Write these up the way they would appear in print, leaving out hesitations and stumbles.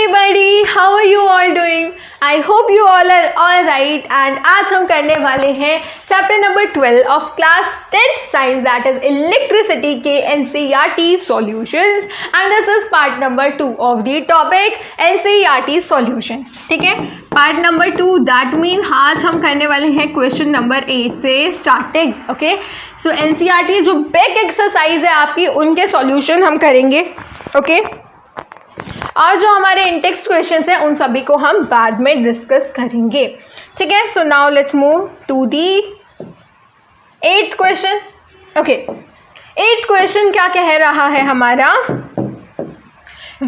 everybody, how are you all doing? I hope you all are all right and आज हम करने वाले हैं chapter number 12 of class 10th science that is electricity के NCERT solutions and this is part number 2 of the topic NCERT solution. ठीक है, part number 2 that mean आज हम करने वाले हैं क्वेश्चन नंबर 8 से स्टार्टिंग. ओके, सो NCERT जो बेक एक्सरसाइज है आपकी उनके सॉल्यूशन हम करेंगे. ओके, और जो हमारे इंटेक्स्ट क्वेश्चंस हैं उन सभी को हम बाद में डिस्कस करेंगे. ठीक है, so now let's move to the 8th question. Okay, 8th question क्या कह रहा है हमारा?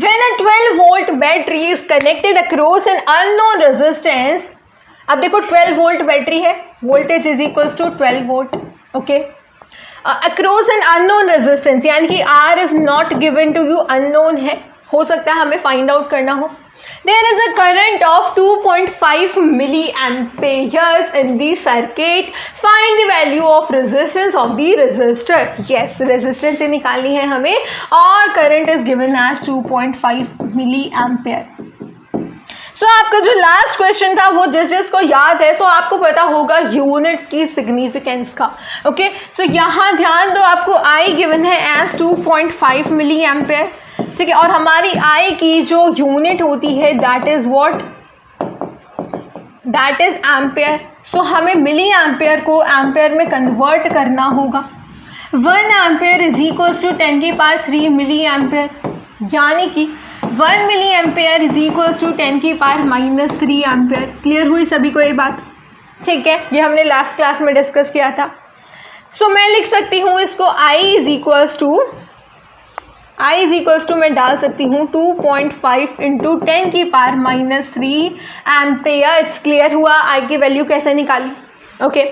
When a 12 volt battery is connected across an unknown resistance. अब देखो 12 वोल्ट बैटरी है, voltage is equals to 12 volt. Okay, across an unknown resistance यानी कि R is not given to you, unknown है, हो सकता है हमें फाइंड आउट करना हो. There is a current of 2.5 milli amperes in the circuit. Find the value of resistance of the resistor. Yes, resistance से निकालनी है हमें और current is given as 2.5 milli ampere. सो आपका जो लास्ट क्वेश्चन था वो जिसको याद है, सो आपको पता होगा यूनिट्स की सिग्निफिकेंस का. ओके, सो यहाँ ध्यान दो, आपको I गिवन है एज 2.5 मिली एम्पेयर. ठीक है, और हमारी I की जो यूनिट होती है that is what? That is ampere. So हमें मिली एम्पेयर को एम्पेयर में कन्वर्ट करना होगा. 1 एम्पेयर इज इक्वल्स टू 10 की पावर 3 मिली एम्पेयर, यानी कि 1 milli ampere is equals to 10 की पावर -3 एम्पेयर. क्लियर हुई सभी को ये बात? ठीक है, ये हमने लास्ट क्लास में डिस्कस किया था. सो मैं लिख सकती हूँ इसको I इज इक्वल्स टू मैं डाल सकती हूँ 2.5 इंटू 10 की पावर -3 एम्पेयर. क्लियर हुआ I की वैल्यू कैसे निकाली? ओके,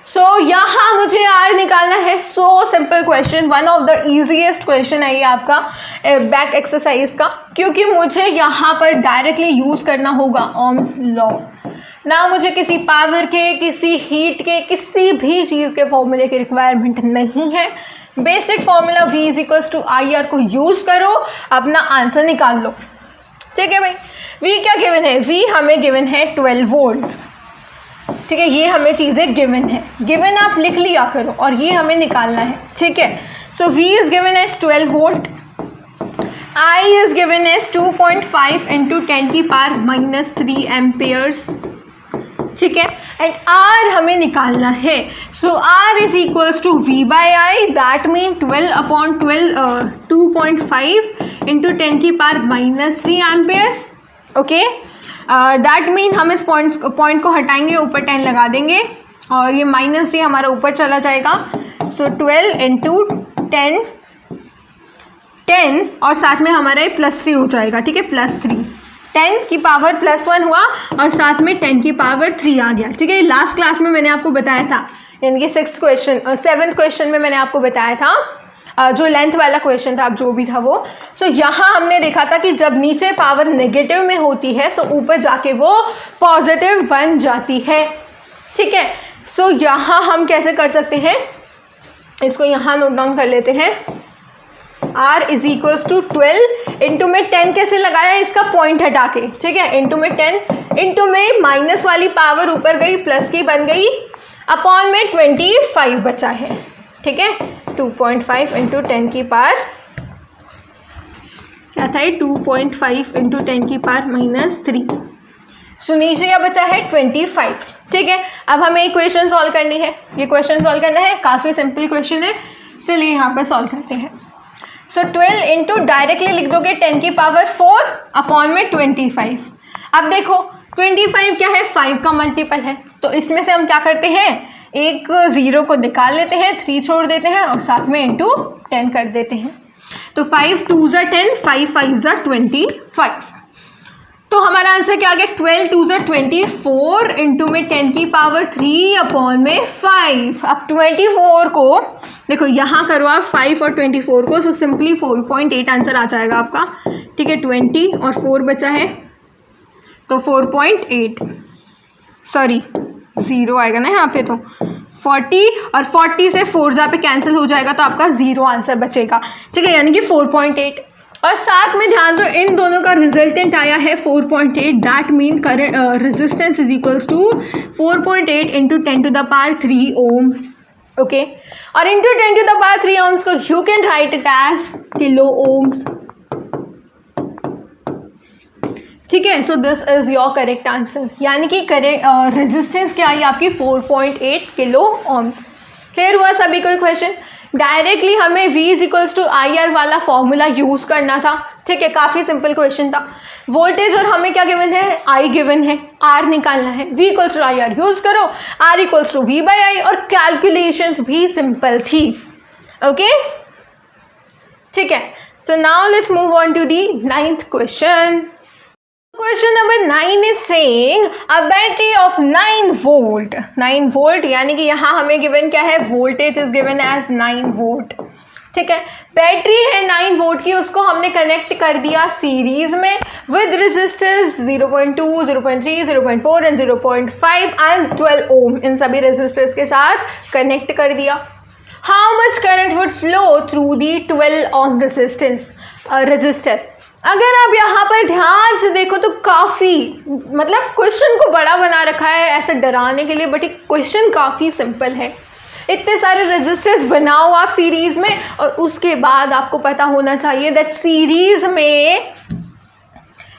सो यहाँ मुझे R निकालना है. So simple question, one of the easiest question है ये आपका बैक एक्सरसाइज का, क्योंकि मुझे यहाँ पर डायरेक्टली यूज़ करना होगा ओम्स लॉ. ना मुझे किसी पावर के, किसी हीट के, किसी भी चीज़ के फॉर्मूले की रिक्वायरमेंट नहीं है. Basic formula V is equals to IR को यूज़ करो, अपना आंसर निकाल लो. ठीक है भाई, V क्या गिवन है? V हमें गिवन है 12 वोल्ट. ठीक है, ये हमें चीज़ें गिवन है, गिवन आप लिख लिया करो और ये हमें निकालना है. ठीक है, so V is given as 12 volt, I is given as 2.5 into 10 की पावर -3 एम्पेयर्स. ठीक है, एंड R हमें निकालना है. So R is equals to V by I, that mean 12 upon 2.5 into 10 की power -3 amperes. Okay, that mean हम इस point को हटाएंगे, ऊपर 10 लगा देंगे और ये -3 हमारा ऊपर चला जाएगा. सो 12 इंटू 10 और साथ में हमारा ये +3 हो जाएगा. ठीक है, +3, 10 की पावर +1 हुआ और साथ में 10 की पावर 3 आ गया. ठीक है, लास्ट क्लास में मैंने आपको बताया था, यानी कि 7th क्वेश्चन में मैंने आपको बताया था, जो लेंथ वाला क्वेश्चन था, अब जो भी था वो. सो यहाँ हमने देखा था कि जब नीचे पावर नेगेटिव में होती है तो ऊपर जाके वो पॉजिटिव बन जाती है. ठीक है, सो यहाँ हम कैसे कर सकते हैं, इसको यहाँ नोट डाउन कर लेते हैं. R is equals to 12 into में 10 कैसे लगाया, इसका पॉइंट हटा के. ठीक है, इंटू में 10 इंटू में माइनस वाली पावर ऊपर गई, प्लस की बन गई, अपॉन में 25 बचा है. ठीक है, 2.5 इंटू 10 की पावर क्या था, 2.5 इंटू 10 की पावर -3. सो नीचे क्या बचा है, 25. ठीक है, अब हमें इक्वेशन सॉल्व करनी है. ये क्वेश्चन सॉल्व करना है, काफ़ी सिंपल क्वेश्चन है. चलिए यहाँ पर सॉल्व करते हैं. सो 12 इंटू डायरेक्टली लिख दोगे 10 की पावर 4 अपॉन में 25. अब देखो 25 क्या है, 5 का मल्टीपल है, तो इसमें से हम क्या करते हैं, एक 0 को निकाल लेते हैं, 3 छोड़ देते हैं और साथ में इंटू 10 कर देते हैं. तो 5 2 ज़ा 10, 5 5 ज़ा 25. तो हमारा आंसर क्या आ गया, 12 2 ज़ा 24 इंटू में 10 की पावर 3 अपॉन में 5. अब 24 को देखो यहाँ करो आप 5 और 24 को, सो सिंपली 4.8 आंसर आ जाएगा आपका. ठीक है, 20 और 4 बचा है तो 4.8, सॉरी 0 आएगा ना यहाँ पे, तो 40 और 40 से 4 जहाँ पे कैंसिल हो जाएगा तो आपका 0 आंसर बचेगा. ठीक है, यानी कि 4.8. और साथ में ध्यान दो इन दोनों का रिजल्टेंट आया है 4.8, that mean current resistance is equals to 4.8 into 10 to the power 3 ohms. Okay, और into 10 to the power 3 ohms को you can write it as kilo ohms. ठीक है, so this is your correct answer. यानी कि resistance क्या आई आपकी 4.8 kilo ohms. Clear हुआ सभी कोई क्वेश्चन? डायरेक्टली हमें V is equals to I R वाला फॉर्मूला यूज करना था. ठीक है, काफ़ी सिंपल क्वेश्चन था. वोल्टेज और हमें क्या गिवन है? I गिवन है, R निकालना है. V equals to I R use करो, R equals to V by I, और कैलकुलेशंस भी सिंपल थी. ओके, ठीक है. So now let's move on to the 9th question. Question number 9 is saying a battery of 9 volt. 9 volt यानी कि यहाँ हमें गिवन क्या है? Voltage is given as 9 volt. ठीक है, बैटरी है 9 वोल्ट की, उसको हमने कनेक्ट कर दिया सीरीज में with resistors 0.2, 0.3, 0.4 and 0.5 and 12 ohm. इन सभी रेजिस्टर्स के साथ कनेक्ट कर दिया. How much current would flow through the 12 ohm resistor. अगर आप यहाँ पर ध्यान से देखो तो काफ़ी मतलब क्वेश्चन को बड़ा बना रखा है ऐसे डराने के लिए, बट एक क्वेश्चन काफ़ी सिंपल है. इतने सारे रेजिस्टर्स बनाओ आप सीरीज़ में, और उसके बाद आपको पता होना चाहिए दैट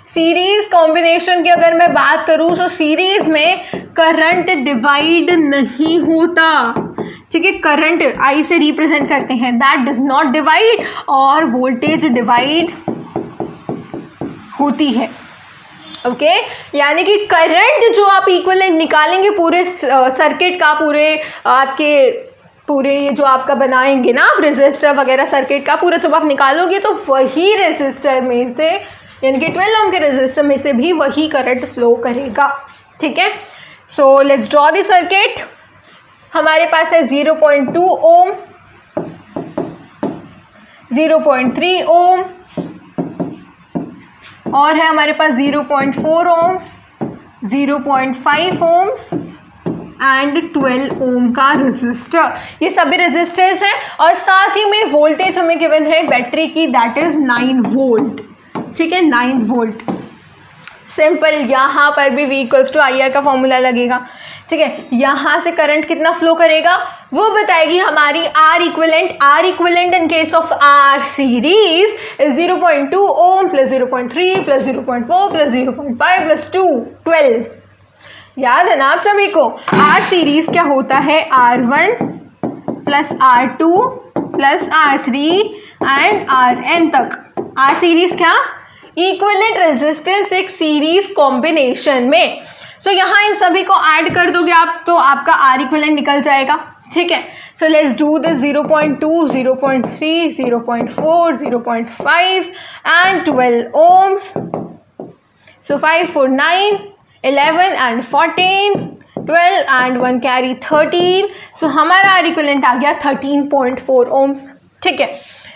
सीरीज़ कॉम्बिनेशन की अगर मैं बात करूँ तो सीरीज़ में करंट डिवाइड नहीं होता. ठीक है, करंट आई से रिप्रेजेंट करते हैं, दैट डज नॉट डिवाइड, और वोल्टेज डिवाइड होती है. ओके, यानी कि करंट जो आप इक्विवेलेंट निकालेंगे पूरे सर्किट का, पूरे जो आपका बनाएंगे ना आप रेजिस्टर वगैरह सर्किट का पूरा जब आप निकालोगे तो वही रेजिस्टर में से यानी कि 12 ओम के रेजिस्टर में से भी वही करंट फ्लो करेगा. ठीक है, so let's draw the circuit. हमारे पास है 0.2 ओम, 0.3 ओम, और है हमारे पास 0.4 ओम्स, 0.5 ओम्स एंड 12 ओम का रेजिस्टर. ये सभी रेजिस्टर्स हैं, और साथ ही में वोल्टेज हमें गिवन है बैटरी की, दैट इज 9 वोल्ट. ठीक है, 9 वोल्ट. सिंपल, यहाँ पर भी V equals to I R का फॉर्मूला लगेगा. ठीक है, यहाँ से करंट कितना फ्लो करेगा वो बताएगी हमारी R equivalent in case of R series is 0.2 ohm plus 0.3 plus 0.4 plus 0.5 plus 2, 12. याद है ना आप सभी को? R सीरीज क्या होता है? R1 plus R2 plus R3 and Rn तक. R सीरीज क्या? इक्विवेलेंट रेजिस्टेंस एक सीरीज कॉम्बिनेशन में. सो यहाँ इन सभी को ऐड कर दोगे आप तो आपका R इक्विवेलेंट निकल जाएगा. ठीक है, so let's do this 0.2, 0.3, 0.4, 0.5 and 12 ohms. So 5, 4, 9, 11 and 14, 12 and 1 carry 13. So हमारा R इक्विवेलेंट आ गया 13.4 ओम्स. ठीक है,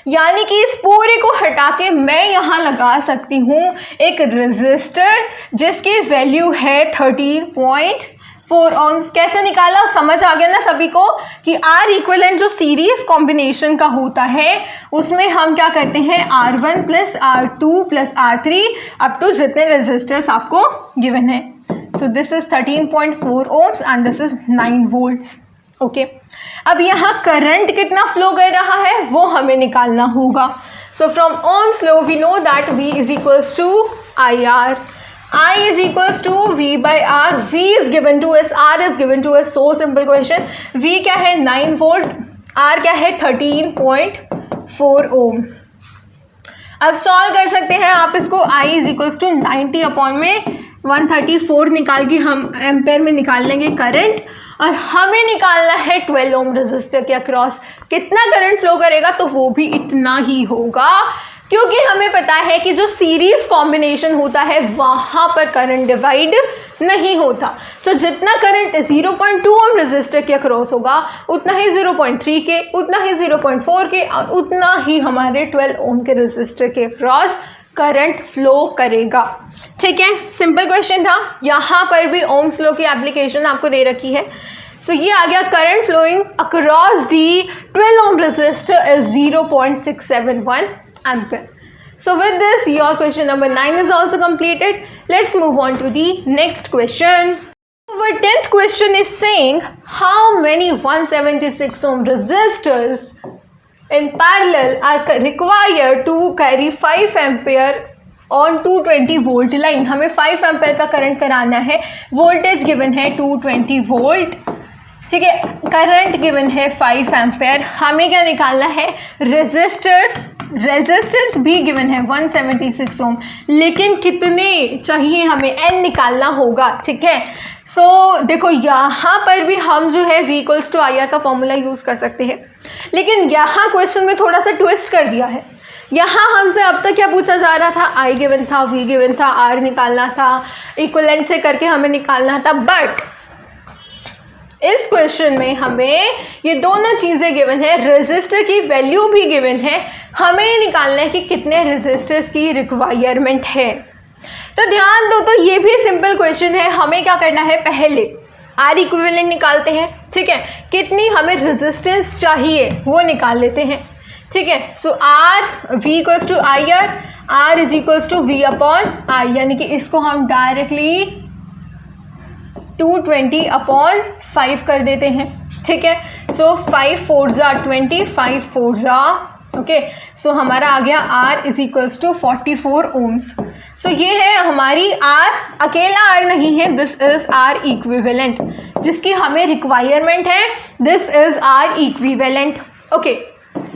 यानी कि इस पूरे को हटा के मैं यहाँ लगा सकती हूँ एक रेजिस्टर जिसकी वैल्यू है 13.4 ओम्स. कैसे निकाला समझ आ गया ना सभी को कि R इक्विवेलेंट जो सीरीज कॉम्बिनेशन का होता है उसमें हम क्या करते हैं R1 plus R2 plus R3 up to जितने रेजिस्टर्स आपको गिवन है. So this is 13.4 ohms and this is 9 volts. Okay, अब यहाँ करंट कितना फ्लो कर रहा है वो हमें निकालना होगा. So from ohm's law we know that V is equals to I R. I is equals to V by R. V is given to us, R is given to us. So simple question. V क्या है? 9 volt. R क्या है? 13.4 ओम. अब solve कर सकते हैं आप इसको. I is equals to 90 upon में 134 निकाल के हम एम्पेयर में निकाल लेंगे करंट, और हमें निकालना है 12 ओम रेजिस्टर के अक्रॉस कितना करंट फ्लो करेगा, तो वो भी इतना ही होगा क्योंकि हमें पता है कि जो सीरीज कॉम्बिनेशन होता है वहाँ पर करंट डिवाइड नहीं होता. सो जितना करंट 0.2 ओम रेजिस्टर के अक्रॉस होगा उतना ही 0.3 के, उतना ही 0.4 के, और उतना ही हमारे 12 ओम के रेजिस्टर के अक्रॉस करंट फ्लो करेगा. ठीक है, सिंपल क्वेश्चन था. यहाँ पर भी ओम्स लॉ की एप्लीकेशन आपको दे रखी है. सो ये आ गया current flowing across the 12 ohm resistor is 0.671 ampere. So with this, your question number 9 is also completed. Let's move on to the next question. Our 10th question is saying how many 176 ohm resistors in parallel are required to carry 5 ampere on 220 volt line. हमें 5 ampere का current कराना है, voltage given है 220 volt, ठीक है, current given है 5 ampere, हमें क्या निकालना है, रेजिस्टेंस भी गिवन है 176 ओम, लेकिन कितने चाहिए हमें, n निकालना होगा, ठीक है। सो देखो यहाँ पर भी हम जो है V = IR का फॉर्मूला यूज़ कर सकते हैं, लेकिन यहाँ क्वेश्चन में थोड़ा सा ट्विस्ट कर दिया है। यहाँ हमसे अब तक क्या पूछा जा रहा था, I गिवन था, V गिवन था, R निकालना था, इक्विवेलेंट से करके हमें निकालना था, बट इस क्वेश्चन में हमें ये दोनों चीज़ें गिवन है, रेजिस्टर की वैल्यू भी गिवन है, हमें ये निकालना है कि कितने रेजिस्टर्स की रिक्वायरमेंट है। तो ध्यान दो, तो ये भी सिंपल क्वेश्चन है, हमें क्या करना है, पहले आर इक्विवेलेंट निकालते हैं, ठीक है, कितनी हमें रेजिस्टेंस चाहिए वो निकाल लेते हैं, ठीक है। सो are V = IR, R = V/I, यानी कि इसको हम डायरेक्टली 220/5 कर देते हैं, ठीक है। सो 5 4 20, 5 4 ओके। सो हमारा आ गया R = 44 ओम्स। सो ये है हमारी R, अकेला R नहीं है, दिस इज R इक्विवेलेंट, जिसकी हमें रिक्वायरमेंट है, this is R equivalent, okay.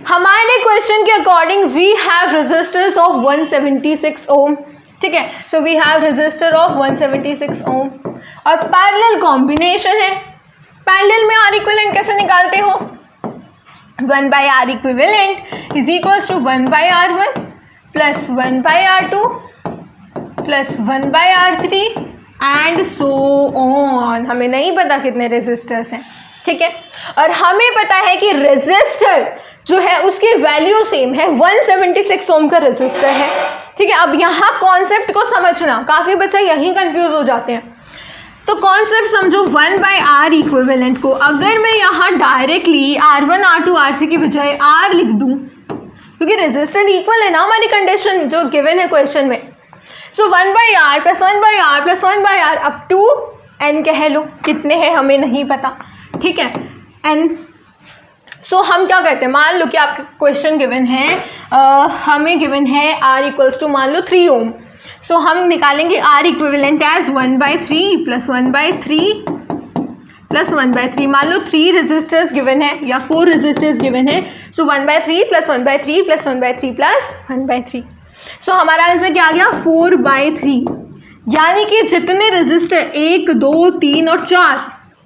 हमारे क्वेश्चन के according we have resistors of 176 ohm, ठीक है। So we have resistor of 176 ohm और पैरेलल कॉम्बिनेशन है। पैरेलल में R इक्विवेलेंट कैसे निकालते हो, 1/R equivalent is equals to 1/R1 plus 1/R2 plus 1/R3 and so on. हमें नहीं पता कितने रेजिस्टर्स हैं, ठीक है, और हमें पता है कि रेजिस्टर जो है उसकी वैल्यू सेम है, 176 ओम का रेजिस्टर है, ठीक है। अब यहाँ कॉन्सेप्ट को समझना, काफ़ी बच्चे यहीं कंफ्यूज हो जाते हैं, तो कॉन्सेप्ट समझो, 1/R इक्विवेलेंट को अगर मैं यहाँ डायरेक्टली R1 R2 R3 की बजाय R लिख दूँ, क्योंकि रेजिस्टेंस इक्वल है ना हमारी कंडीशन जो गिवन है क्वेश्चन में। So 1/R plus 1/R plus 1/R up to n कह लो, कितने हैं हमें नहीं पता, ठीक है, n। सो हम क्या करते हैं, मान लो कि आपका क्वेश्चन गिवन है, हमें गिवन है R = मान लो 3 ओम। सो हम निकालेंगे R equivalent as 1/3 plus 1/3 plus 1/3, मान लो 3 रेजिस्टर्स गिवन है या 4 रेजिस्टर्स गिवन है, सो 1/3 प्लस 1/3 प्लस 1/3 प्लस 1/3। सो हमारा आंसर क्या आ गया, 4/3, यानी कि जितने रेजिस्टर 1 2 3 और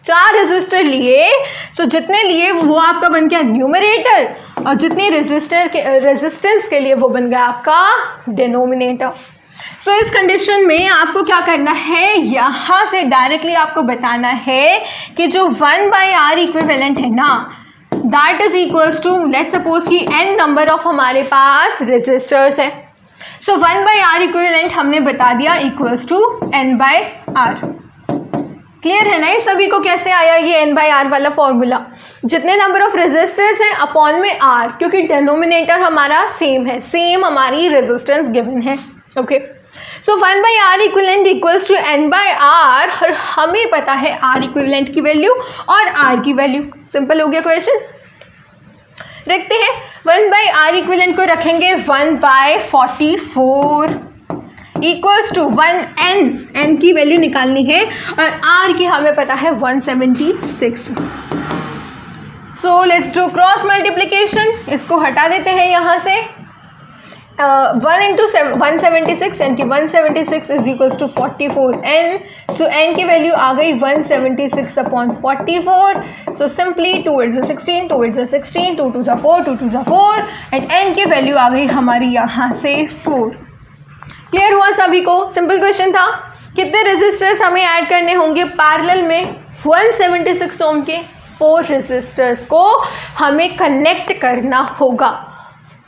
4 रेजिस्टर लिए, सो जितने लिए वो आपका बन गया न्यूमरेटर, और जितनी रेजिस्टेंस के लिए वो बन गया आपका डिनोमिनेटर। सो इस कंडीशन में आपको क्या करना है, यहाँ से डायरेक्टली आपको बताना है कि जो 1/R इक्विवेलेंट है ना, that is equals to, let's suppose कि n नंबर ऑफ हमारे पास रेजिस्टर्स है। सो 1/R इक्विवेलेंट हमने बता दिया इक्वल्स टू n/R। क्लियर है ना ये सभी को, कैसे आया ये n/R वाला फॉर्मूला, जितने नंबर ऑफ रेजिस्टर्स हैं अपॉन में R, क्योंकि डिनोमिनेटर हमारा सेम है, सेम हमारी रेजिस्टेंस गिवन है, okay. So 1/R equivalent equals to n/R, और हमें पता है R इक्विवेलेंट की वैल्यू और R की वैल्यू। सिंपल हो गया क्वेश्चन, रखते हैं 1/R इक्विवेलेंट को रखेंगे 1/44 इक्वल्स टू 1n की वैल्यू निकालनी है और R की हमें पता है 176। सो लेट्स डू क्रॉस मल्टीप्लिकेशन, इसको हटा देते हैं यहाँ से, 1 इंटू 176, यानी कि 176 is equals to 44n। So n की वैल्यू आ गई 176/44। सो सिंपली 2 8 16, 2 8 16, 2 2 4, 2 2 4, एंड n की वैल्यू आ गई हमारी यहाँ से 4। क्लियर हुआ सभी को, सिंपल क्वेश्चन था। कितने रेजिस्टर्स हमें ऐड करने होंगे पैरेलल में, 176 ओम के 4 रेजिस्टर्स को हमें कनेक्ट करना होगा,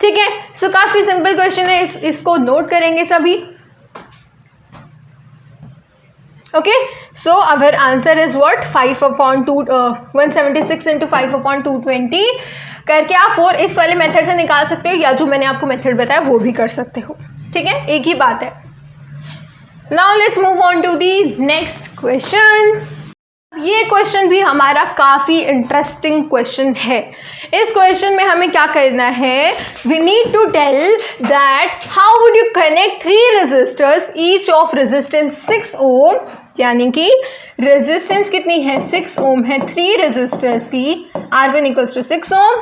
ठीक है। सो काफ़ी सिंपल क्वेश्चन है, इसको नोट करेंगे सभी, okay. So our answer is what, 5/2 176 into 5/220, करके आप 4 इस वाले मेथड से निकाल सकते हो, या जो मैंने आपको मेथड बताया वो भी कर सकते हो, ठीक है, एक ही बात है। Now let's move on to the next question. ये क्वेश्चन भी हमारा काफ़ी इंटरेस्टिंग क्वेश्चन है। इस क्वेश्चन में हमें क्या करना है, we need to tell that how would you connect 3 resistors each of resistance 6 ohm, यानी कि रेजिस्टेंस कितनी है 6 ओम है, 3 रेजिस्टर्स की, R1 equals to 6 ohm,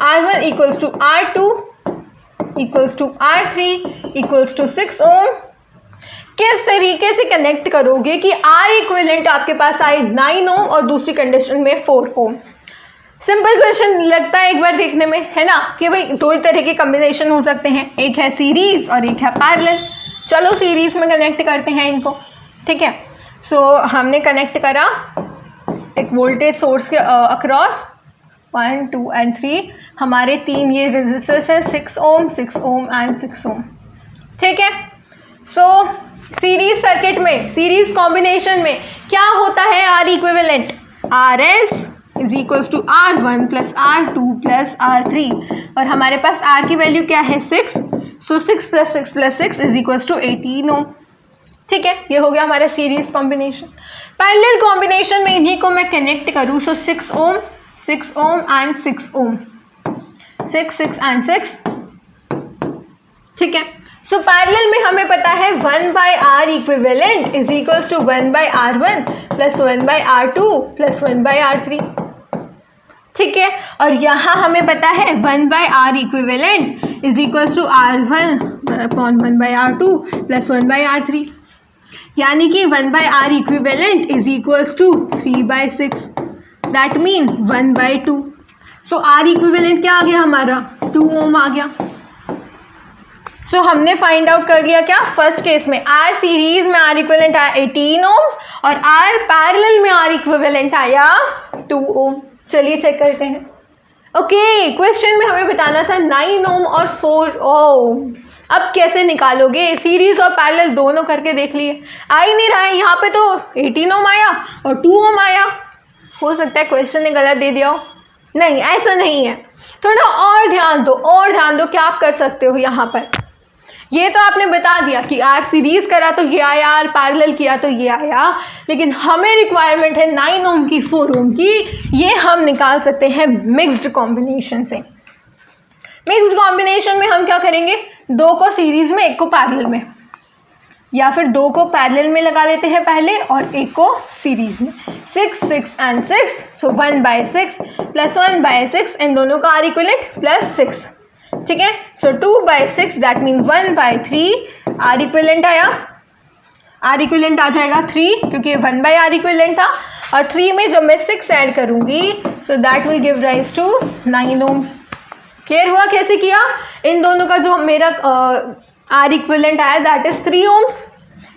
R1 equals to R2 equals to R3 equals to 6 ohm. किस तरीके से कनेक्ट करोगे कि R इक्विवेलेंट आपके पास आए 9 ओम और दूसरी कंडीशन में 4 ओम। सिंपल क्वेश्चन लगता है एक बार देखने में, है ना, कि भाई 2 तरह के कॉम्बिनेशन हो सकते हैं, एक है सीरीज और एक है पैरेलल। चलो सीरीज में कनेक्ट करते हैं इनको, ठीक है। सो हमने कनेक्ट करा एक वोल्टेज सोर्स के अक्रॉस 1 2 एंड 3, हमारे 3 ये रेजिस्टर्स हैं 6 ओम 6 ओम एंड 6 ओम, ठीक है। सो सीरीज सर्किट में, सीरीज कॉम्बिनेशन में क्या होता है, R equivalent R S is equals to R1 plus R2 plus R3, और हमारे पास R की वैल्यू क्या है 6, so 6 plus 6 plus 6 is equals to 18 ohm, ठीक है। ये हो गया हमारा सीरीज कॉम्बिनेशन। पैरेलल कॉम्बिनेशन में इन्हीं को मैं कनेक्ट करूँ, सो 6 ओम एंड 6 ओम, 6 एंड 6, ठीक है। सो पैरेलल में हमें पता है 1 by R equivalent is equals to 1 by R1 plus 1 by R2 plus 1 by R3, ठीक है। और यहाँ हमें पता है 1 by R equivalent is equals to R1 upon 1 by R2 plus 1 by R3, यानी कि 1 by R equivalent is equals to 3 by 6, that mean 1 by 2। So R equivalent क्या आ गया हमारा 2 ओम आ गया। सो हमने फाइंड आउट कर लिया क्या, फर्स्ट केस में आर सीरीज में आर इक्विवेलेंट आया 18 ओम और आर पैरेलल में आर इक्विवेलेंट आया 2 ओम। चलिए चेक करते हैं। ओके, क्वेश्चन में हमें बताना था 9 ओम और 4 ओम। अब कैसे निकालोगे, सीरीज और पैरेलल दोनों करके देख लिए, आ ही नहीं रहा है। यहाँ पे तो 18 ओम आया और 2 ओम आया, हो सकता है क्वेश्चन ने गलत दे दिया हो। नहीं, ऐसा नहीं है, थोड़ा और ध्यान दो, और ध्यान दो क्या आप कर सकते हो यहाँ पर। ये तो आपने बता दिया कि आर सीरीज करा तो ये आया, आर पैरेलल किया तो ये आया, लेकिन हमें रिक्वायरमेंट है 9 ओम की 4 ओम की। ये हम निकाल सकते हैं मिक्स्ड कॉम्बिनेशन से। मिक्स्ड कॉम्बिनेशन में हम क्या करेंगे, 2 को सीरीज में 1 को पैरेलल में, या फिर 2 को पैरेलल में लगा लेते हैं पहले और 1 को सीरीज में। 6 and 6, so 1 by 6 plus 1 by 6, इन दोनों का आर इक्विवेलेंट प्लस 6, ठीक है। So 2 by 6 that mean 1 by 3, R equivalent आया, आर इक्विवेलेंट आ जाएगा 3 क्योंकि 1 बाई आर इक्विवेलेंट था, और 3 में जब मैं 6 ऐड करूंगी so that will give rise to 9 ohms. Clear हुआ कैसे किया, इन दोनों का जो मेरा आर इक्विवेलेंट आया दैट इज 3 ओम्स,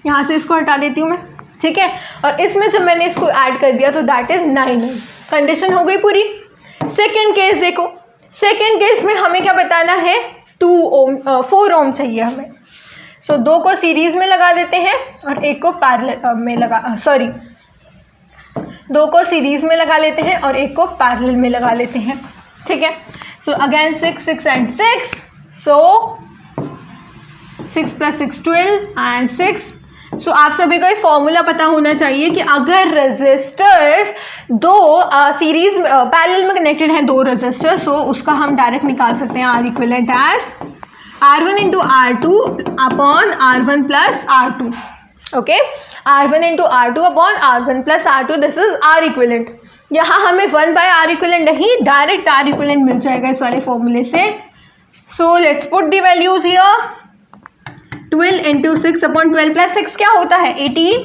यहाँ से इसको हटा देती हूँ मैं, ठीक है। और इसमें जब मैंने इसको ऐड कर दिया तो दैट इज 9 ओम। कंडीशन हो गई पूरी। सेकेंड केस देखो, सेकेंड केस में हमें क्या बताना है, 4 ओम चाहिए हमें। सो 2 को सीरीज में लगा देते हैं और 1 को पैरेलल में लगा, 2 को सीरीज में लगा लेते हैं और 1 को पैरेलल में लगा लेते हैं, ठीक है। So again 6 and 6, so 6 plus 6 12 and 6। सो आप सभी को एक फॉर्मूला पता होना चाहिए कि अगर रेजिस्टर्स 2 सीरीज पैरेलल में कनेक्टेड हैं 2 रेजिस्टर्स, सो उसका हम डायरेक्ट निकाल सकते हैं R equivalent as R1 into R2 upon R1 plus R2, okay. R1 into R2 upon R1 plus R2, this is R equivalent. यहाँ हमें 1 बाय आर इक्विवेलेंट नहीं, डायरेक्ट आर इक्विवेलेंट मिल जाएगा इस वाले फॉर्मूले से। So let's put the values here, 12 into 6 upon 12 plus 6 क्या होता है 18,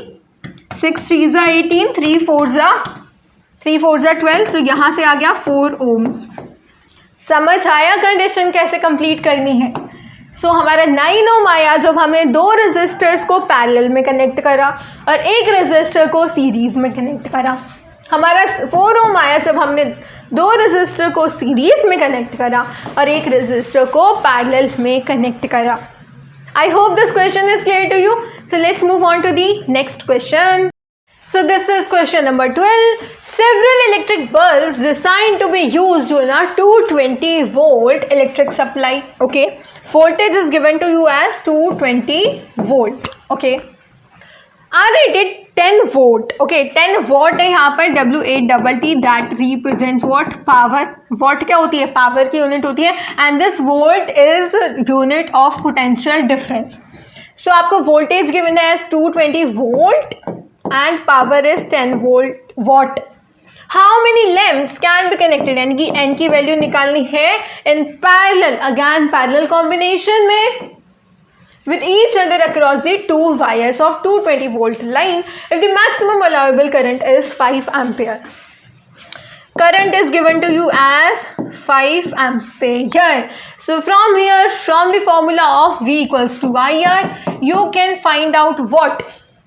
6 3 ज़ा 18, 3 4 ज़ा 12, तो यहाँ से आ गया 4 ओम्स। समझ आया कंडीशन कैसे कंप्लीट करनी है। सो हमारा 9 ओम आया जब हमने 2 रेजिस्टर्स को पैरेलल में कनेक्ट करा और 1 रेजिस्टर को सीरीज में कनेक्ट करा। हमारा 4 ओम आया जब हमने 2 रेजिस्टर को सीरीज में कनेक्ट करा और 1 रेजिस्टर को पैरेलल में कनेक्ट करा। I hope this question is clear to you. So let's move on to the next question. So this is question number 12. several electric bulbs designed to be used on a 220 volt electric supply. Okay, voltage is given to you as 220 volt. Okay, are rated 10 watt. Okay, 10 watt है यहाँ पर W8TT, that represents what? Power. Watt क्या होती है? Power की unit होती है, and this volt is unit of potential difference. So आपको voltage given है as 220 volt and power is 10 watt. How many lamps can be connected? यानी कि n की वैल्यू निकालनी है in parallel, again parallel combination में, with each other across the two wires of 220 volt line if the maximum allowable current is 5 ampere. Current is given to you as 5 ampere. So from here, from the formula of V equals to IR, you can find out what?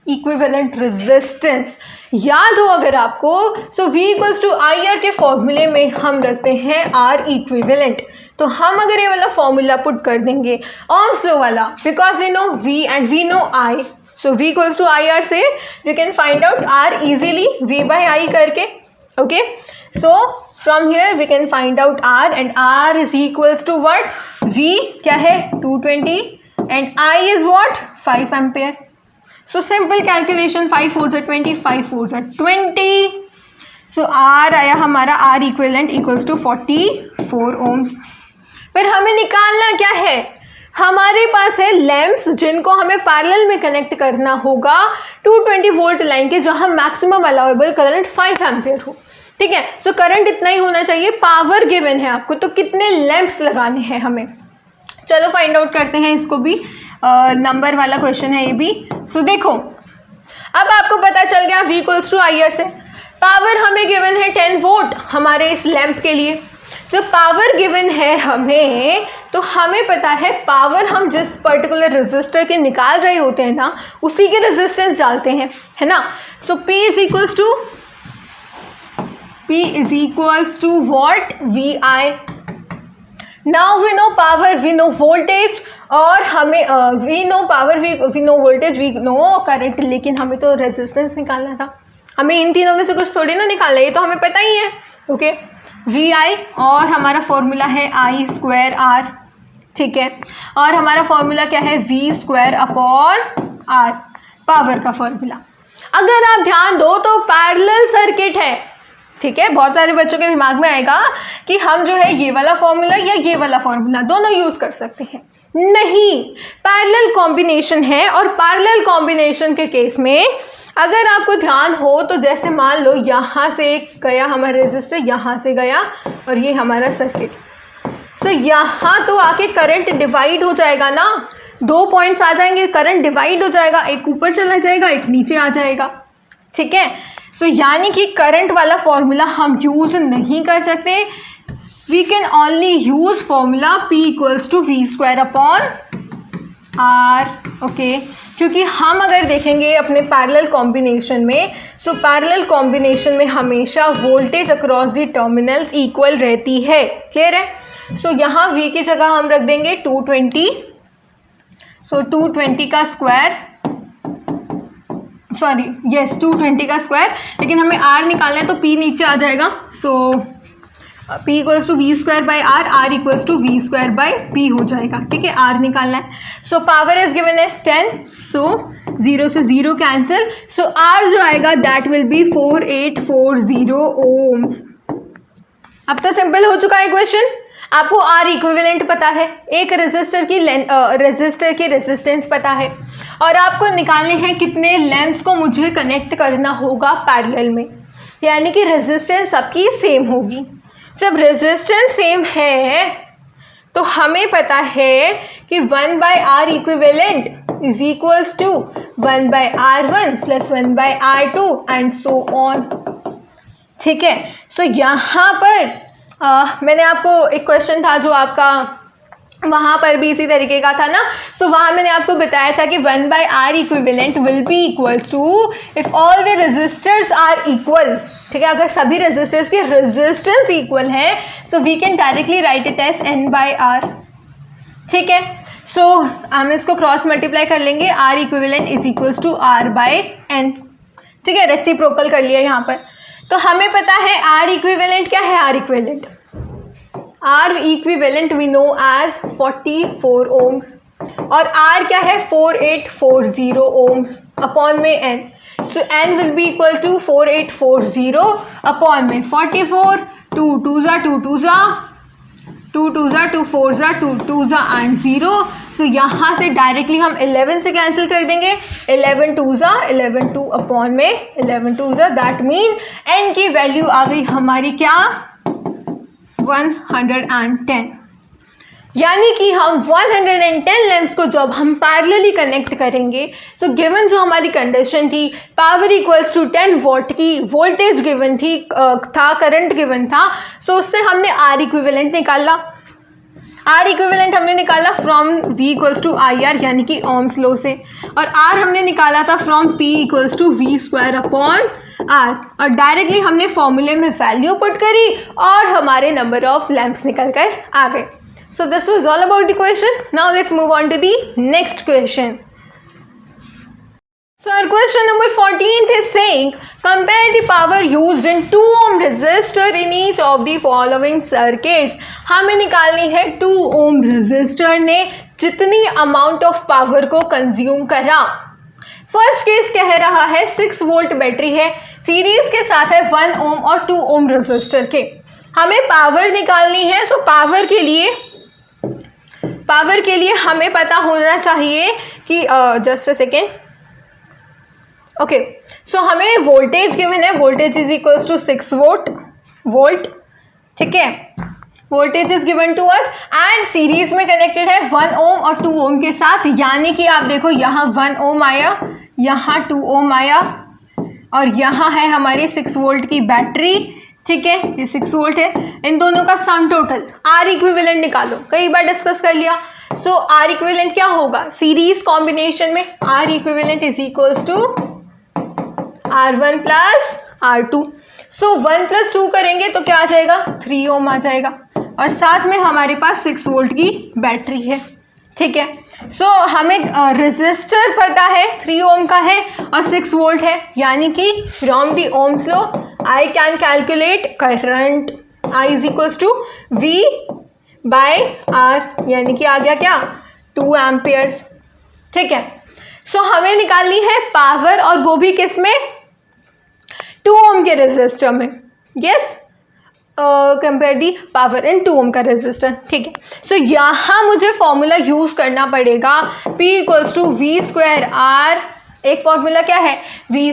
Equivalent resistance. याद हो अगर आपको, so V equals to IR के फॉर्मूले में हम रखते हैं R equivalent. तो हम अगर ये वाला फॉर्मूला पुट कर देंगे ohms law वाला, because we know V and we know I, so V equals to IR से we can find out R easily V by I करके. Okay, so from here we can find out R, and R is equals to what? V क्या है? 220 and I is what? 5 ampere. So simple calculation, 5 4 are 20, 5 4 are 20. So R आया हमारा R equivalent equals to 44 ohms. फिर हमें निकालना क्या है? हमारे पास है लैंप्स जिनको हमें पैरेलल में कनेक्ट करना होगा 220 वोल्ट लाइन के, जहां मैक्सिमम अलाउएबल करंट 5 एम्पियर हो. ठीक है, सो करंट इतना ही होना चाहिए. पावर गिवन है आपको, तो कितने लैंप्स लगाने हैं हमें? चलो फाइंड आउट करते हैं इसको भी. नंबर वाला क्वेश्चन है ये भी. सो देखो, अब आपको पता चल गया V इक्वल्स टू IR से. पावर हमें गिवन है 10 वोल्ट हमारे इस लैंप के लिए. जब पावर गिवन है हमें, तो हमें पता है पावर हम जिस पर्टिकुलर रेजिस्टर के निकाल रहे होते हैं ना, उसी के रेजिस्टेंस डालते हैं, है ना. So P is equals to what? VI. Now we know power, we know voltage, और हमें we know power, we know voltage, we know current, लेकिन हमें तो रेजिस्टेंस निकालना था. हमें इन तीनों में से कुछ थोड़ी ना निकालना है, ये तो हमें पता ही है. ओके, VI, और हमारा फॉर्मूला है I²R. ठीक है, और हमारा फॉर्मूला क्या है? V²/R, पावर का फॉर्मूला. अगर आप ध्यान दो तो पैरेलल सर्किट है. ठीक है, बहुत सारे बच्चों के दिमाग में आएगा कि हम जो है ये वाला फॉर्मूला या ये वाला फॉर्मूला दोनों यूज कर सकते हैं. नहीं, पैरेलल कॉम्बिनेशन है, और पैरेलल कॉम्बिनेशन के केस में अगर आपको ध्यान हो तो जैसे मान लो यहाँ से गया हमारा रेजिस्टर, यहाँ से गया, और ये हमारा सर्किट. सो यहाँ तो आके करंट डिवाइड हो जाएगा ना, 2 पॉइंट्स आ जाएंगे, करंट डिवाइड हो जाएगा, एक ऊपर चला जाएगा, एक नीचे आ जाएगा. ठीक है, सो यानी कि करंट वाला फॉर्मूला हम यूज नहीं कर सकते. We can only use formula P equals to V²/R. Okay, क्योंकि हम अगर देखेंगे अपने पैरेलल कॉम्बिनेशन में, सो पैरेलल कॉम्बिनेशन में हमेशा voltage across the terminals equal रहती है. क्लियर है? सो यहाँ V की जगह हम रख देंगे 220. सो 220 का स्क्वायर, सॉरी यस 220 का स्क्वायर, लेकिन हमें R निकालना है तो P नीचे आ जाएगा. So P equals to V²/R, R equals to V²/P हो जाएगा. ठीक है, R निकालना है. So power is given as 10, so 0 से 0 कैंसिल. सो R जो आएगा दैट विल बी 4840 ohms. अब तो सिंपल हो चुका है क्वेश्चन. आपको R इक्विवेलेंट पता है, एक रेजिस्टर की रेजिस्टेंस पता है, और आपको निकालने हैं कितने लैंप्स को मुझे कनेक्ट करना होगा पैरेलल में, यानी कि रेजिस्टेंस सबकी सेम होगी. जब रेजिस्टेंस सेम है तो हमें पता है कि 1/R equivalent is equals to 1/R1 plus 1/R2 and so on. ठीक है, सो यहाँ पर मैंने आपको एक क्वेश्चन था जो आपका वहाँ पर भी इसी तरीके का था ना. सो वहाँ मैंने आपको बताया था कि 1/R equivalent will be equal to if all the resistors are equal. ठीक है, अगर सभी रेजिस्टर्स की रेजिस्टेंस इक्वल है, so we can directly write it as N/R. ठीक है, सो हम इसको क्रॉस मल्टीप्लाई कर लेंगे. R equivalent is equals to R/N. ठीक है, रेसिप्रोकल कर लिया यहाँ पर. तो हमें पता है आर इक्विवेलेंट क्या है, R equivalent, R equivalent we know as 44 ohms और आर क्या है 4840 ओम्स अपॉन में N, so N will be equal to 4840 upon में 44, 2 2 जा 2 2 जा 2 2 जा 2 4 जा 2 2 जा एंड 0। सो यहाँ से डायरेक्टली हम 11 से कैंसिल कर देंगे, 11 2 जा 11 2 अपॉन में 11 2 जा, दैट मीन एन की वैल्यू आ गई हमारी क्या 110, यानी कि हम 110 लैंप्स को जब हम पैरेलली कनेक्ट करेंगे, सो गिवन जो हमारी कंडीशन थी पावर इक्वल्स टू 10 वॉट की वोल्टेज गिवन थी था, करंट गिवन था, सो उससे हमने आर इक्विवेलेंट निकाला। आर इक्विवेलेंट हमने निकाला from V equals to I R यानी कि ओम्स लॉ से, और आर हमने निकाला था from P equals to V square upon R, और डायरेक्टली हमने फॉर्मूले में वैल्यू पुट करी और हमारे नंबर ऑफ लैंप्स निकल कर आ गए। So this was all about the question. Now let's move on to the next question. So our question number 14th is saying compare the power used in 2 ohm resistor in each of the following circuits. हमें निकालनी है 2 ohm resistor ने जितनी amount of power को consume करा। First case कह रहा है 6 वोल्ट बैटरी है, सीरीज के साथ है 1 ओम और 2 ओम रेजिस्टर के, हमें पावर निकालनी है। सो पावर के लिए हमें पता होना चाहिए कि just a second, okay, so हमें वोल्टेज गिवन है, voltage is equals to 6 volt, ठीक है, voltage is given to us and series में कनेक्टेड है 1 ओम और 2 ओम के साथ, यानी कि आप देखो यहाँ 1 ओम आया, यहाँ 2 ओम आया और यहाँ है हमारी 6 वोल्ट की बैटरी, ठीक है, ये 6 वोल्ट है, इन दोनों का सम टोटल आर इक्विवेलेंट निकालो, कई बार डिस्कस कर लिया। सो आर इक्विवेलेंट क्या होगा, सीरीज कॉम्बिनेशन में R equivalent is equals to R1 plus R2। So 1 + 2 करेंगे तो क्या आ जाएगा, 3 ओम आ जाएगा और साथ में हमारे पास 6 वोल्ट की बैटरी है, ठीक है। सो हमें रेजिस्टर पता है 3 ओम का है और 6 वोल्ट है, यानी कि from the ohms law I can calculate current I is equals to V by R, यानी कि आ गया क्या 2 एम्पियर्स, ठीक है। सो हमें निकालनी है पावर और वो भी किस में, 2 ओम के रेजिस्टर में, yes, compare the power in 2 ओम का रेजिस्टर, ठीक है। सो यहाँ मुझे फॉर्मूला यूज करना पड़ेगा P equals to V square R, एक फॉर्मूला क्या है V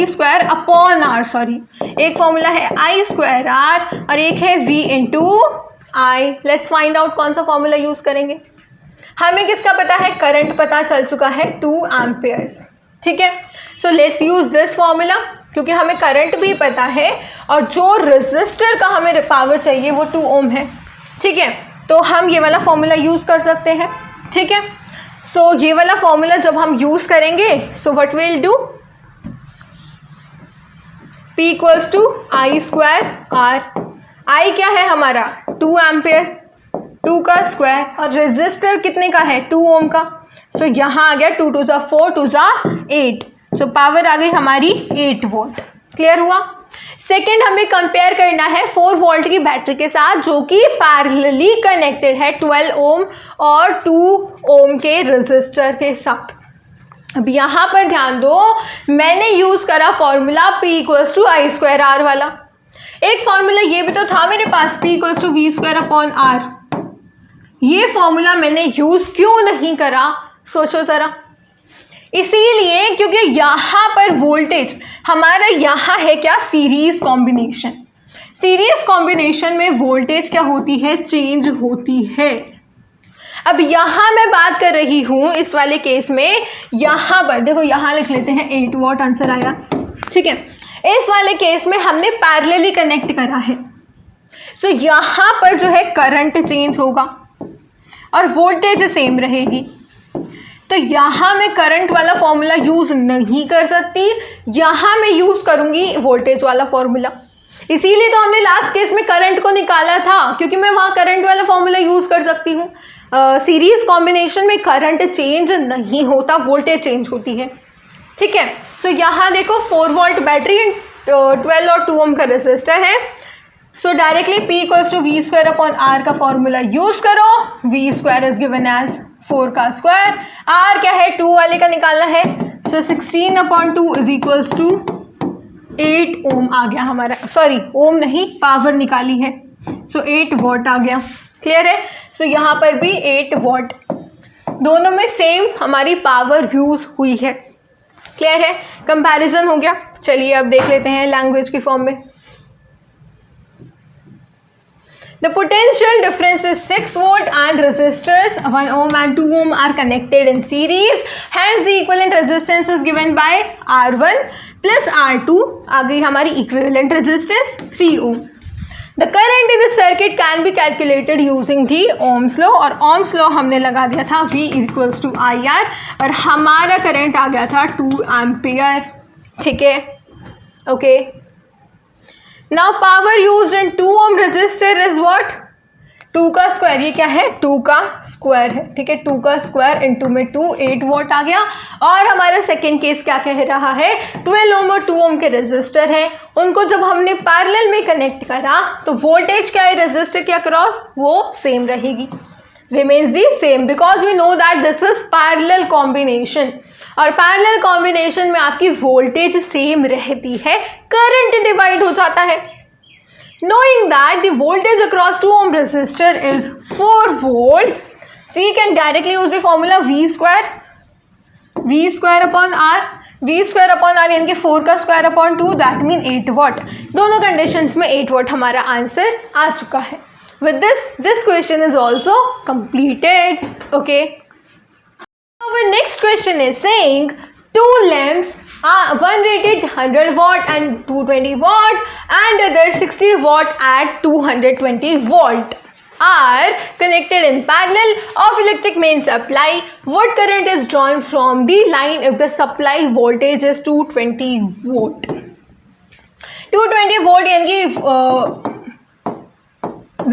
square upon R, sorry, एक फॉर्मूला है I स्क्वायर R और एक है V into I। Let's find out कौन सा फॉर्मूला यूज करेंगे। हमें किसका पता है, करंट पता चल चुका है 2 एम्पियर्स, ठीक है। So let's use this formula, क्योंकि हमें करंट भी पता है और जो रेजिस्टर का हमें पावर चाहिए वो 2 ओम है, ठीक है, तो हम ये वाला फॉर्मूला यूज कर सकते हैं, ठीक है। सो ये वाला फॉर्मूला जब हम यूज करेंगे, so what will do, P equals to I square R, I क्या है हमारा 2 एम्पियर, 2 का स्क्वायर और रेजिस्टर कितने का है 2 ओम का, सो यहाँ आ गया 2 2 जा 4 2 जा 8, सो पावर आ गई हमारी 8 वोल्ट। क्लियर हुआ। सेकेंड हमें कंपेयर करना है 4 वोल्ट की बैटरी के साथ जो कि पैरेलली कनेक्टेड है 12 ओम और 2 ओम के रेजिस्टर के साथ। अब यहाँ पर ध्यान दो, मैंने यूज करा formula P equals to I square R वाला, एक फॉर्मूला ये भी तो था मेरे पास P equals to V square upon R, ये फॉर्मूला मैंने यूज क्यों नहीं करा, सोचो जरा। इसीलिए क्योंकि यहाँ पर वोल्टेज हमारा यहाँ है क्या, सीरीज कॉम्बिनेशन, सीरीज कॉम्बिनेशन में वोल्टेज क्या होती है, चेंज होती है। अब यहाँ मैं बात कर रही हूँ इस वाले केस में, यहाँ पर देखो, यहाँ लिख लेते हैं 8 वॉट आंसर आया, ठीक है। इस वाले केस में हमने पैरेलली कनेक्ट करा है, सो यहाँ पर जो है करंट चेंज होगा और वोल्टेज सेम रहेगी, तो यहाँ मैं करंट वाला फॉर्मूला यूज नहीं कर सकती, यहाँ मैं यूज करूँगी वोल्टेज वाला फॉर्मूला। इसीलिए तो हमने लास्ट केस में करंट को निकाला था, क्योंकि मैं वहाँ करंट वाला फॉर्मूला यूज कर सकती हूँ। सीरीज कॉम्बिनेशन में करंट चेंज नहीं होता, वोल्टेज चेंज होती है, ठीक है। सो यहाँ देखो 4 वोल्ट बैटरी तो 12 और 2 ओम का रेजिस्टर है। So directly P equals to V square upon R का फॉर्मूला यूज करो। V square is given as 4 का स्क्वायर, आर क्या है 2 वाले का निकालना है। सो 16 अपॉन 2 इज इक्वल्स टू 8 ओम आ गया हमारा, सॉरी ओम नहीं पावर निकाली है, सो 8 वॉट आ गया। क्लियर है? सो यहाँ पर भी 8 वॉट, दोनों में सेम हमारी पावर यूज हुई है। क्लियर है? कंपैरिजन हो गया। चलिए अब देख लेते हैं लैंग्वेज की फॉर्म में। The potential difference is 6 volt and resistors 1 ohm and 2 ohm are connected in series. Hence the equivalent resistance is given by R1 plus R2. आ गई हमारी equivalent resistance 3 ohm. The current in the circuit can be calculated using the Ohm's law, और Ohm's law हमने लगा दिया था V equals to IR और हमारा current आ गया था 2 एम्पियर। ठीक है, okay. Now power used in 2 ohm resistor is what? 2 का स्क्वायर, ये क्या है 2 का स्क्वायर है। ठीक है, 2 का स्क्वायर इंटू में 2, 8 वॉट आ गया। और हमारा सेकेंड केस क्या कह रहा है, 12 ओम और 2 ओम के रेजिस्टर है, उनको जब हमने पैरेलल में कनेक्ट करा तो वोल्टेज क्या है रेजिस्टर के अक्रॉस, वो सेम रहेगी, remains the same, because we know that this is parallel combination. और पैरेलल कॉम्बिनेशन में आपकी वोल्टेज सेम रहती है, करंट डिवाइड हो जाता है। Knowing that the voltage across 2 ohm resistor is 4 volt, we can directly use the formula V square upon R. V square upon R यानी कि 4 का square upon 2, that mean 8 what. दोनों conditions में 8 what हमारा answer आ चुका है। With this question is also completed. Okay. Our next question is saying 2 lamps, one rated 100 watt and 220 watt and other 60 watt at 220 volt are connected in parallel of electric main supply. What current is drawn from the line if the supply voltage is 220 volt? 220 volt यानी कि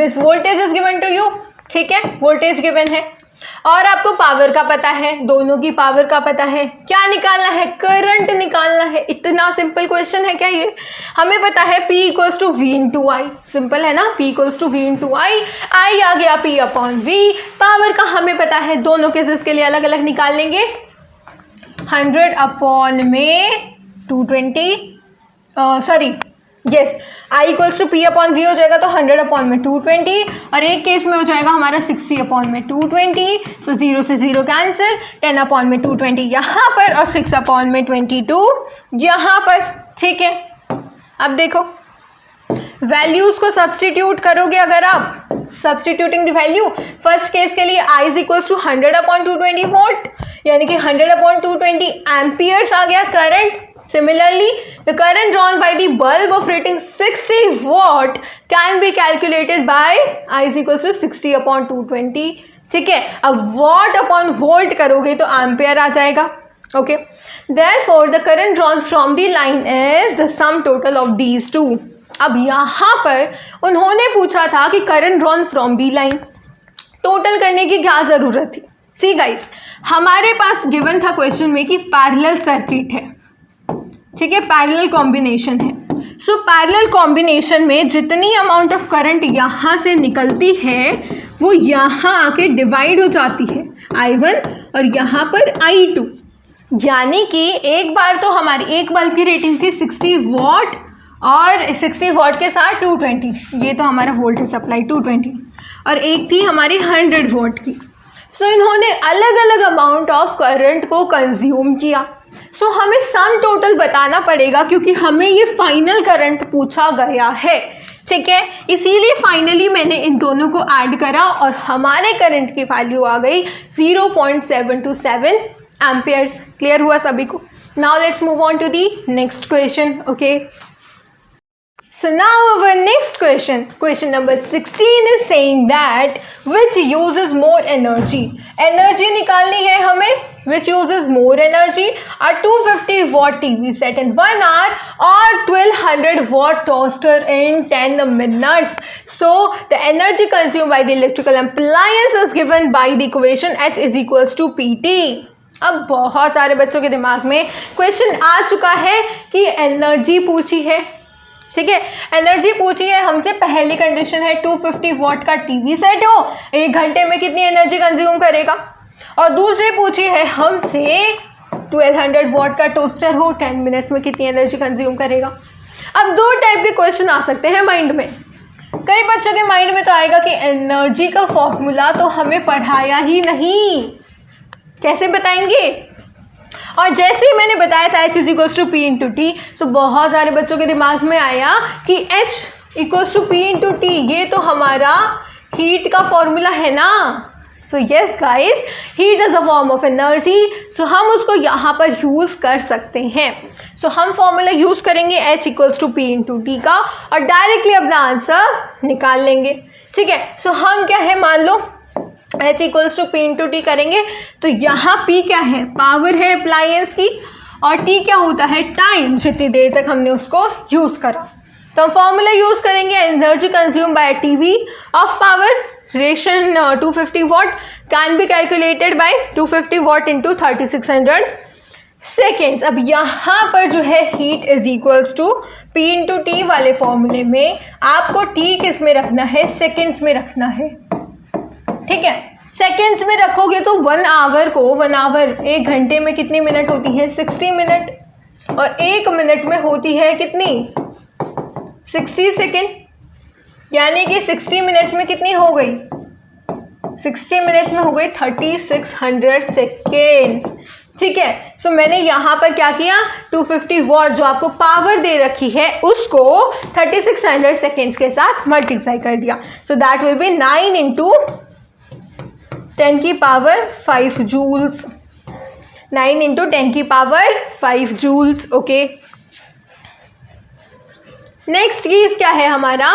this voltage is given to you. ठीक है, voltage given है और आपको power का पता है, दोनों की पावर का पता है, क्या निकालना है, करंट निकालना है। इतना सिंपल क्वेश्चन है क्या ये? हमें पता है P equals to V into I, simple है ना, P equals to V into I, I आ गया P अपॉन V। पावर का हमें पता है, दोनों केसेस के लिए अलग अलग निकाल लेंगे। 100 अपॉन में 220, sorry yes, I equals to P upon V हो जाएगा तो 100 अपॉन में 220 और एक केस में हो जाएगा हमारा 60 अपॉन में 220। सो 0 से 0 कैंसिल, 10 अपॉन में 220 यहाँ पर और 6 अपॉन में 22 यहाँ पर। ठीक है, अब देखो वैल्यूज़ को सब्सटीट्यूट करोगे अगर आप, substituting the value, first case के लिए I is equals to 100 upon 220 volt यानी कि 100 अपॉन 220 एम्पियर्स आ गया current. Similarly, the current drawn by the bulb of rating 60 watt can be calculated by I is equals to 60 upon 220. ठीक है, अब watt upon volt करोगे तो ampere आ जाएगा। Okay, therefore the current drawn from the line is the sum total of these two. अब यहाँ पर उन्होंने पूछा था कि current drawn from the line, total करने की क्या ज़रूरत थी? See guys, हमारे पास गिवन था क्वेश्चन में कि पैरेलल सर्किट है, ठीक है, पैरेलल कॉम्बिनेशन है। सो पैरेलल कॉम्बिनेशन में जितनी अमाउंट ऑफ करंट यहाँ से निकलती है वो यहाँ आके डिवाइड हो जाती है I1 और यहाँ पर I2, यानी कि एक बार तो हमारी एक बल्ब की रेटिंग थी 60 वॉट और 60 वॉट के साथ 220, ये तो हमारा वोल्टेज सप्लाई 220, और एक थी हमारी 100 वॉट की। सो इन्होंने अलग अलग अमाउंट ऑफ करंट को कंज्यूम किया। सो हमें सम टोटल बताना पड़ेगा क्योंकि हमें ये फाइनल करंट पूछा गया है। ठीक है, इसीलिए फाइनली मैंने इन दोनों को ऐड करा और हमारे करंट की वैल्यू आ गई 0.727 एम्पियर्स। क्लियर हुआ सभी को? Now let's move on to the next question. Okay, so now our next question number 16 is saying that which uses more energy. Energy निकालनी है हमें, which uses more energy, a 250 watt TV set in 1 hour or 1200 watt toaster in 10 minutes. So the energy consumed by the electrical appliance is given by the equation H is equals to PT. अब बहुत सारे बच्चों के दिमाग में question आ चुका है कि एनर्जी पूछी है, ठीक है, एनर्जी पूछी है हमसे। पहली कंडीशन है 250 वॉट का टीवी सेट हो 1 घंटे में कितनी एनर्जी कंज्यूम करेगा, और दूसरी पूछी है हमसे 1200 वॉट का टोस्टर हो 10 मिनट्स में कितनी एनर्जी कंज्यूम करेगा। अब 2 टाइप के क्वेश्चन आ सकते हैं माइंड में। कई बच्चों के माइंड में तो आएगा कि एनर्जी का फॉर्मूला तो हमें पढ़ाया ही नहीं, कैसे बताएंगे। और जैसे ही मैंने बताया था H = P × T, तो बहुत सारे बच्चों के दिमाग में आया कि H = P × T, ये तो हमारा हीट का फॉर्मूला है ना। So yes guys, heat is a form of energy, so हम उसको यहाँ पर यूज़ कर सकते हैं। सो हम फॉर्मूला यूज़ करेंगे H = P × T का और डायरेक्टली अपना आंसर निकाल लेंगे, ठीक है। सो हम क्या है, मान लो H = P × T करेंगे, तो यहाँ P क्या है, पावर है अप्लायंस की, और T क्या होता है, टाइम, जितनी देर तक हमने उसको यूज़ करा। तो हम फॉर्मूला यूज़ करेंगे energy consume by TV of power ration 250 watt can be calculated by 250 watt into 3600 seconds. अब यहाँ पर जो है heat is equals to P × T वाले फॉर्मूले में आपको T किस में रखना है, सेकेंड्स में रखना है, ठीक है। सेकेंड्स में रखोगे तो 1 आवर को 1 आवर 1 घंटे में कितनी मिनट होती है, 60 मिनट, और 1 मिनट में होती है कितनी, 60 सेकेंड, यानी कि 60 मिनट्स में कितनी हो गई, 60 मिनट्स में हो गई 3600 सेकेंड्स, ठीक है। सो मैंने यहाँ पर क्या किया, 250 वॉट जो आपको पावर दे रखी है उसको 3600 सेकेंड्स के साथ मल्टीप्लाई कर दिया। So that will be 9 × 10⁵ joules, 9 × 10⁵ joules, okay. Next case क्या है हमारा,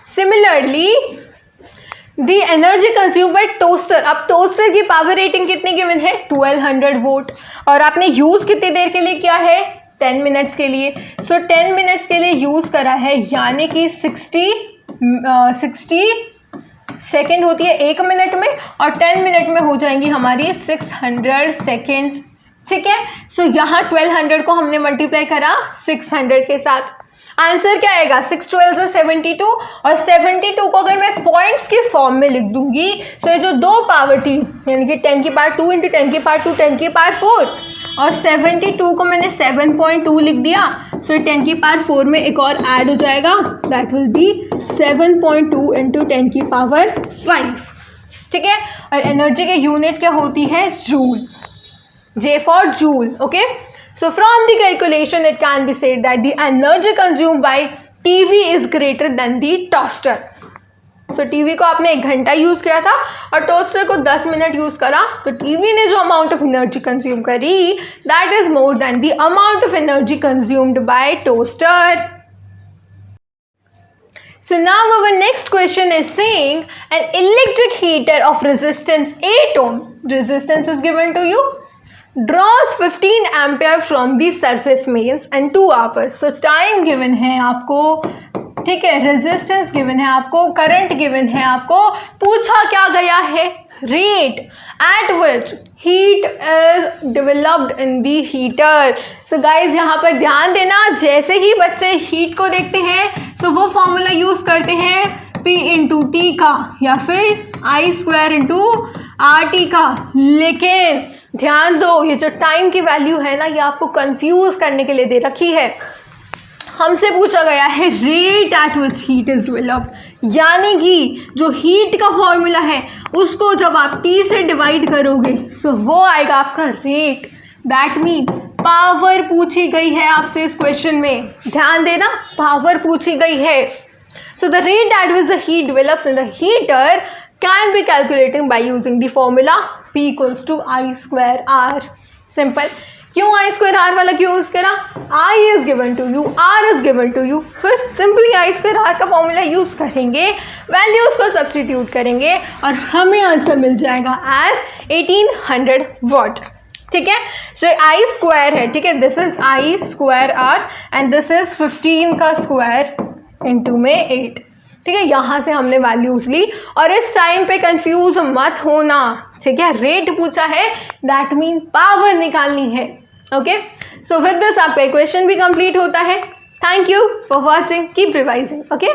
similarly the energy consume by toaster. अब टोस्टर की पावर रेटिंग कितनी गिवन है, 1200 वोल्ट, और आपने यूज़ कितनी देर के लिए किया है, 10 मिनट्स के लिए। सो 10 मिनट्स के लिए यूज़ करा है, यानी कि 60 सेकेंड होती है 1 मिनट में, और 10 मिनट में हो जाएंगी हमारी 600 सेकेंड्स, ठीक है। सो यहाँ 1200 को हमने मल्टीप्लाई करा 600 के साथ, आंसर क्या आएगा, 6 12 से 72, और 72 को अगर मैं पॉइंट्स के फॉर्म में लिख दूंगी, सो ये जो 2 पावर थी यानी कि 10⁵ 2 × 10⁵ 2 10⁵4, और 72 को मैंने 7.2 लिख दिया, सो 10⁵4 में एक और ऐड हो जाएगा, दैट विल बी 7.2 × 10⁵5, ठीक है। और एनर्जी के यूनिट क्या होती है, joule, J for joule, okay. So from the calculation it can be said that the energy consumed by TV is greater than the toaster. So TV को आपने 1 घंटा यूज़ किया था और टोस्टर को 10 मिनट यूज़ करा, तो TV ने जो अमाउंट ऑफ एनर्जी कंज्यूम करी that is more than the amount of energy consumed by toaster. So now our next question is saying an electric heater of resistance 8 ohm, resistance is given to you, draws 15 ampere from the surface mains and 2 hours. So time given है आपको, ठीक है, resistance given है आपको, current given है आपको, पूछा क्या गया है, rate at which heat is developed in the heater. So guys यहाँ पर ध्यान देना, जैसे ही बच्चे हीट को देखते हैं सो वो फॉर्मूला यूज करते हैं P × T का या फिर I² × RT का, लेकिन ध्यान दो ये जो टाइम की वैल्यू है ना, ये आपको कंफ्यूज करने के लिए दे रखी है। हमसे पूछा गया है rate at which heat is developed, यानी कि जो हीट का फॉर्मूला है उसको जब आप T से डिवाइड करोगे सो वो आएगा आपका रेट। दैट मीन पावर पूछी गई है आपसे इस क्वेश्चन में, ध्यान देना, पावर पूछी गई है। So the rate at which the heat develops in the heater can be calculated by using the formula P = I² R. Simple. क्यों I² R वाला क्यों यूज़ करा, I is given to you, R is given to you, फिर simply I² R का formula use करेंगे, values को substitute करेंगे और हमें आंसर मिल जाएगा एज 1800 वॉट, ठीक है। सो I² है, ठीक है, this is I² R and this is 15 का स्क्वायर इंटू में 8, ठीक है, यहाँ से हमने वैल्यूज ली और इस टाइम पे कंफ्यूज मत होना, ठीक है, रेट पूछा है दैट मीन पावर निकालनी है। ओके, सो विद दिस आपका इक्वेशन भी कंप्लीट होता है। Thank you for watching, keep revising. Okay.